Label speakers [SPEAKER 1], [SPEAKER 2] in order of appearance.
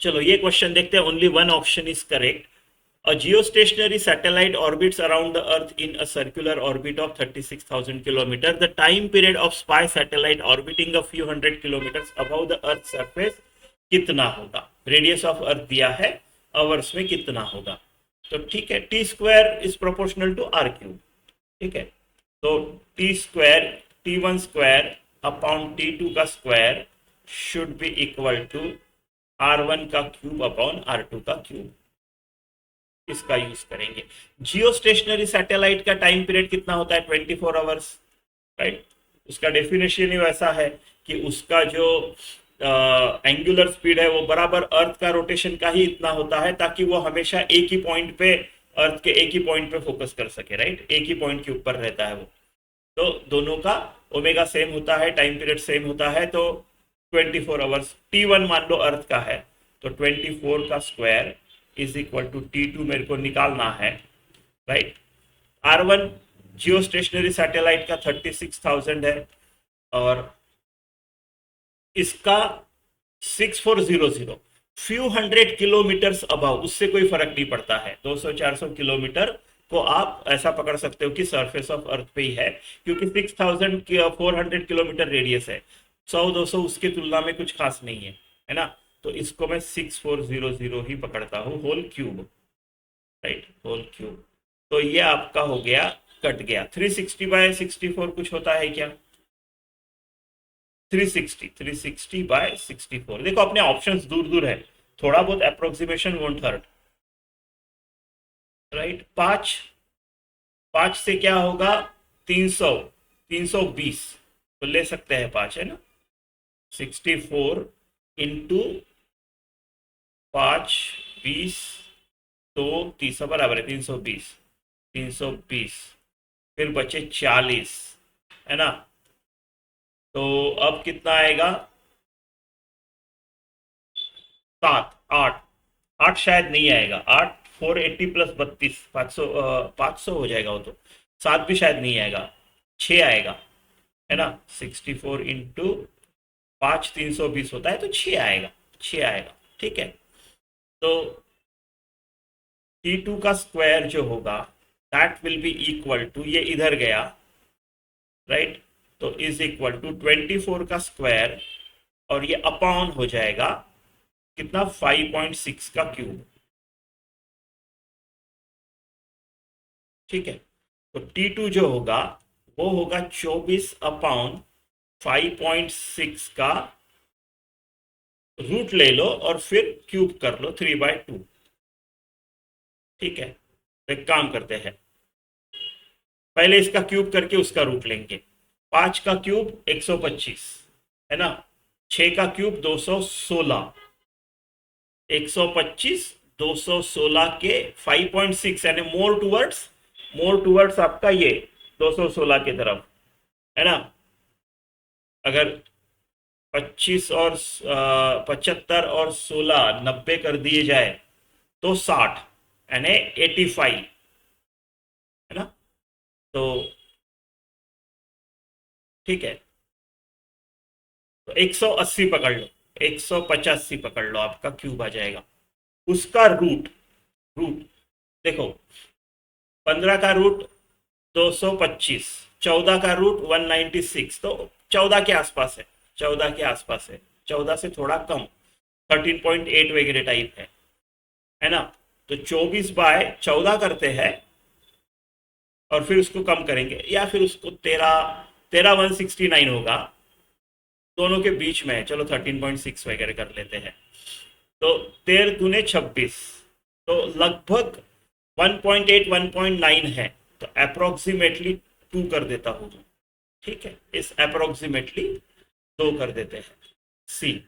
[SPEAKER 1] चलो ये क्वेश्चन देखते हैं, only one option is correct. A geostationary satellite orbits around the Earth in a circular orbit of 36,000 kilometers. The time period of spy satellite orbiting a few hundred kilometers above the Earth's surface कितना होगा? Radius of earth दिया है, hours में कितना होगा? तो ठीक है, T square is proportional to R cube. ठीक है, तो T square T1 square upon T2 का square should be equal to R1 का क्यूब अपॉन R2 का क्यूब। इसका यूज करेंगे। जियो स्टेशनरी सैटेलाइट का टाइम पीरियड कितना होता है? 24 आवर्स, राइट। उसका डेफिनेशन ही वैसा है कि उसका जो एंगुलर स्पीड है वो बराबर अर्थ का रोटेशन का ही इतना होता है, ताकि वो हमेशा एक ही पॉइंट पे, अर्थ के एक ही पॉइंट पे फोकस कर सके, राइट। एक ही पॉइंट के ऊपर रहता है वो। तो दोनों का ओमेगा सेम होता है, टाइम पीरियड सेम होता है, तो 24 आवर्स। T1 मान लो अर्थ का है, तो 24 का square is equal to T2 मेरे को निकालना है, राइट। R1 जियो स्टेशनरी सैटेलाइट का 36,000 है, और इसका 6400 फ्यू हंड्रेड किलोमीटर्स अबाव, उससे कोई फर्क नहीं पड़ता है। 200-400 किलोमीटर को आप ऐसा पकड़ सकते हो कि सरफेस ऑफ अर्थ पे ही है, क्योंकि 6400 किलोमीटर रेडियस है। 100-200 उसके तुलना में कुछ खास नहीं है ना। तो इसको मैं 6400 ही पकड़ता हूँ, whole cube, right, whole cube. तो ये आपका हो गया, कट गया। 360/64 कुछ होता है क्या? 360/64। देखो अपने ऑप्शंस दूर दूर है, थोड़ा बहुत अप्रोक्सीमेशन वोंट हर्ट, राइट। 5 से क्या होगा? 320, तो ले सकते हैं 5, है ना। 64 इंटू 5, 20, तो 30 बराबर है 320। फिर बचे 40, है ना। तो अब कितना आएगा? 7, 8 शायद नहीं आएगा। 8 480 प्लस 32 500 हो जाएगा वो तो। 7 भी शायद नहीं आएगा, 6 आएगा, है ना। 64 इंटू 5 320 होता है, तो 6 आएगा, 6 आएगा। ठीक है, तो T2 का स्क्वायर जो होगा that will be equal to, ये इधर गया, राइट, तो इज इक्वल टू 24 का स्क्वायर, और ये अपॉन हो जाएगा कितना? 5.6 का क्यूब। ठीक है, तो T2 जो होगा वो होगा 24 अपॉन 5.6 का रूट ले लो और फिर क्यूब कर लो 3/2। ठीक है, तो एक काम करते हैं, पहले इसका क्यूब करके उसका रूट लेंगे। 5 का क्यूब 125, है ना। 6 का क्यूब 216, 125 216 के 5.6, यानी मोर टूवर्ड्स आपका ये 216 की तरफ, है ना। अगर 25 और 75 और 16 90 कर दिए जाए तो 60, यानी 85, है ना। तो ठीक है, तो 180 पकड़ लो, 185 पकड़ लो, आपका क्यूब आ जाएगा। उसका रूट रूट देखो, 15 का रूट 225, 14 का रूट 196, तो 14 के आसपास है, 14 के आसपास है, 14 से थोड़ा कम, 13.8 वगैरह टाइप है ना। तो 24/14 करते हैं और फिर उसको कम करेंगे, या फिर उसको 13169 होगा, दोनों के बीच में है। चलो 13.6 वगैरह कर लेते हैं, तो 13 दूने 26, तो लगभग 1.8 1.9 है, तो अप्रोक्सीमेटली 2 कर देता हूँ। ठीक है, इस अप्रोक्सीमेटली 2 कर देते हैं। सी